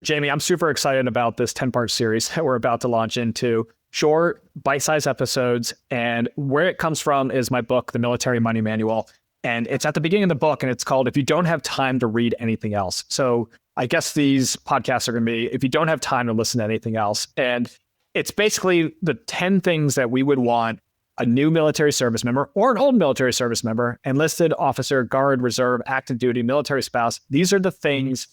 Jamie, I'm super excited about this 10-part series that we're about to launch into. Short, bite-sized episodes. And where it comes from is my book, The Military Money Manual. And it's at the beginning of the book, and it's called If You Don't Have Time to Read Anything Else. So I guess these podcasts are going to be if you don't have time to listen to anything else. And it's basically the 10 things that we would want a new military service member or an old military service member, enlisted officer, guard, reserve, active duty, military spouse. These are the things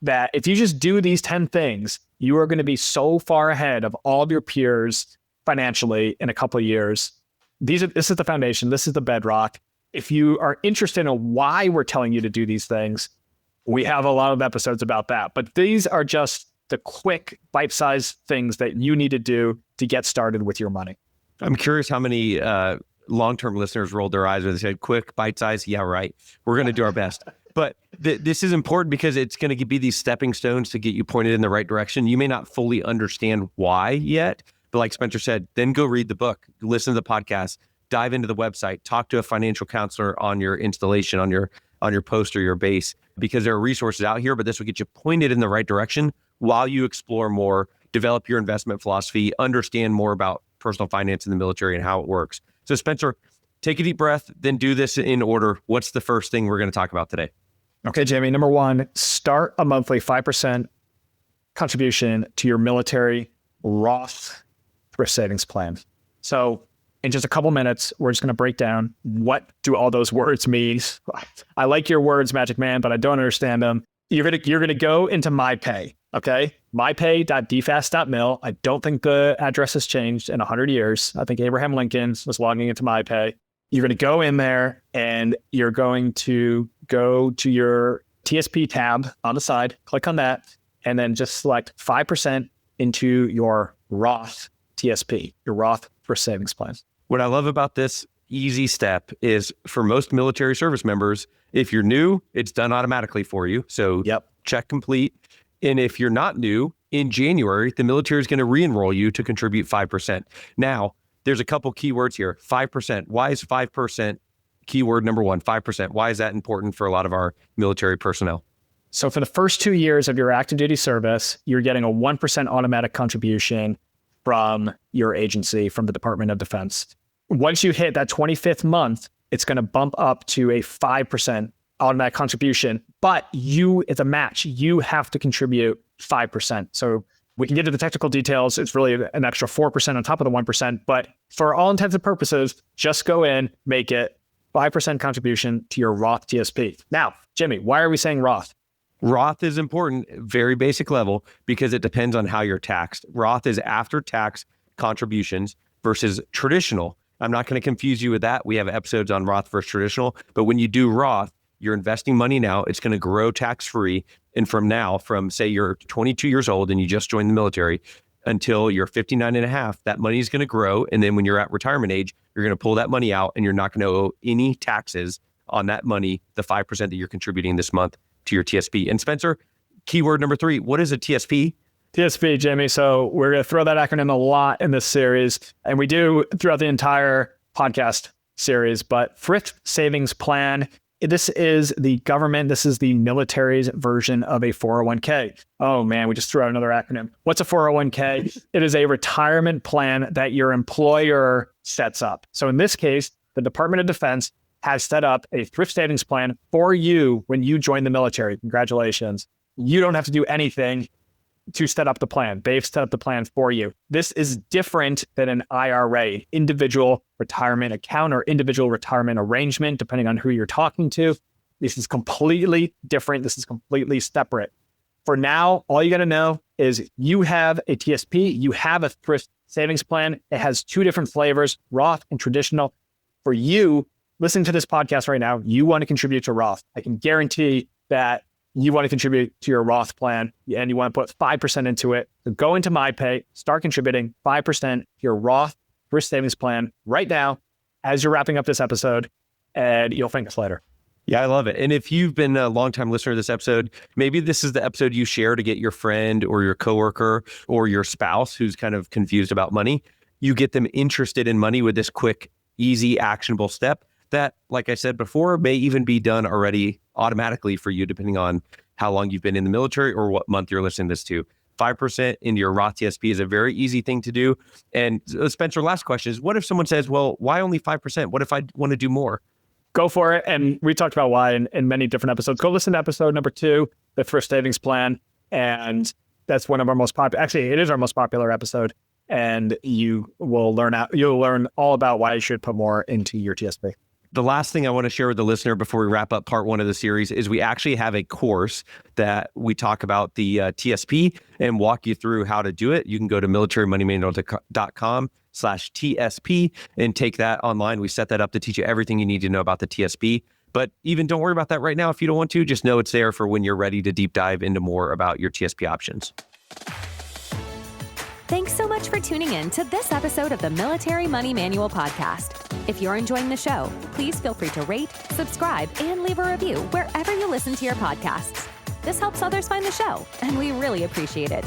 that if you just do these 10 things, you are going to be so far ahead of all of your peers financially in a couple of years. This is the foundation. This is the bedrock. If you are interested in why we're telling you to do these things, we have a lot of episodes about that. But these are just the quick, bite-sized things that you need to do to get started with your money. I'm curious how many long-term listeners rolled their eyes when they said, quick, bite-sized, yeah, right. We're going to do our best. But this is important because it's going to be these stepping stones to get you pointed in the right direction. You may not fully understand why yet, but like Spencer said, then go read the book, listen to the podcast, dive into the website, talk to a financial counselor on your installation, on your post or your base, because there are resources out here, but this will get you pointed in the right direction while you explore more, develop your investment philosophy, understand more about personal finance in the military and how it works. So Spencer, take a deep breath, then do this in order. What's the first thing we're going to talk about today? Okay, Jamie, number one, start a monthly 5% contribution to your military Roth Thrift Savings Plan. So in just a couple minutes, we're just going to break down what do all those words mean. I like your words, Magic Man, but I don't understand them. You're gonna go into mypay, okay? mypay.dfas.mil. I don't think the address has changed in 100 years. I think Abraham Lincoln was logging into mypay. You're going to go in there and you're going to go to your TSP tab on the side, click on that, and then just select 5% into your Roth TSP, your Roth Thrift Savings Plan. What I love about this easy step is for most military service members, if you're new, it's done automatically for you. So check complete. And if you're not new, in January, the military is going to re-enroll you to contribute 5%. Now, there's a couple keywords here. 5%. Why is 5%? Keyword number one, 5%. Why is that important for a lot of our military personnel? So for the first 2 years of your active duty service, you're getting a 1% automatic contribution from your agency, from the Department of Defense. Once you hit that 25th month, it's going to bump up to a 5% automatic contribution, but it's a match. You have to contribute 5%. So we can get into the technical details. It's really an extra 4% on top of the 1%. But for all intents and purposes, just go in, make it 5% contribution to your Roth TSP. Now, Jimmy, why are we saying Roth? Roth is important, very basic level, because it depends on how you're taxed. Roth is after tax contributions versus traditional. I'm not going to confuse you with that. We have episodes on Roth versus traditional. But when you do Roth, you're investing money now. It's going to grow tax-free. And from say you're 22 years old and you just joined the military until you're 59 and a half, that money is going to grow. And then when you're at retirement age, you're going to pull that money out and you're not going to owe any taxes on that money, the 5% that you're contributing this month to your TSP. And Spencer, keyword number 3, what is a TSP? TSP, Jamie. So we're going to throw that acronym a lot in this series, and we do throughout the entire podcast series, but Thrift Savings Plan. This is the military's version of a 401k. Oh man, we just threw out another acronym. What's a 401k? It is a retirement plan that your employer sets up. So in this case, the Department of Defense has set up a thrift savings plan for you when you join the military. Congratulations. You don't have to do anything to set up the plan. They've set up the plan for you. This is different than an IRA, individual retirement account or individual retirement arrangement, depending on who you're talking to. This is completely different. This is completely separate. For now, all you got to know is you have a TSP, you have a thrift savings plan. It has 2 different flavors, Roth and traditional. For you, listening to this podcast right now, you want to contribute to Roth. I can guarantee that you want to contribute to your Roth plan and you want to put 5% into it. So go into MyPay, start contributing 5% to your Roth Thrift Savings Plan right now as you're wrapping up this episode, and you'll thank us later. Yeah, I love it. And if you've been a longtime listener to this episode, maybe this is the episode you share to get your friend or your coworker or your spouse who's kind of confused about money. You get them interested in money with this quick, easy, actionable step that, like I said before, may even be done already automatically for you, depending on how long you've been in the military or what month you're listening to this to. 5% into your Roth TSP is a very easy thing to do. And Spencer, last question is, what if someone says, well, why only 5%? What if I want to do more? Go for it. And we talked about why in many different episodes. Go listen to episode number 2, the Thrift Savings Plan. And that's one of our most popular, actually, it is our most popular episode. And you'll learn all about why you should put more into your TSP. The last thing I want to share with the listener before we wrap up part 1 of the series is we actually have a course that we talk about the TSP and walk you through how to do it. You can go to militarymoneymanual.com/TSP and take that online. We set that up to teach you everything you need to know about the TSP. But even don't worry about that right now if you don't want to. Just know it's there for when you're ready to deep dive into more about your TSP options. Thanks so much for tuning in to this episode of the Military Money Manual podcast. If you're enjoying the show, please feel free to rate, subscribe, and leave a review wherever you listen to your podcasts. This helps others find the show, and we really appreciate it.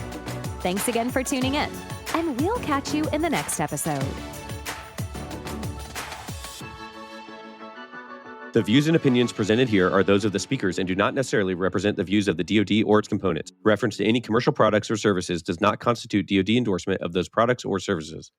Thanks again for tuning in, and we'll catch you in the next episode. The views and opinions presented here are those of the speakers and do not necessarily represent the views of the DoD or its components. Reference to any commercial products or services does not constitute DoD endorsement of those products or services.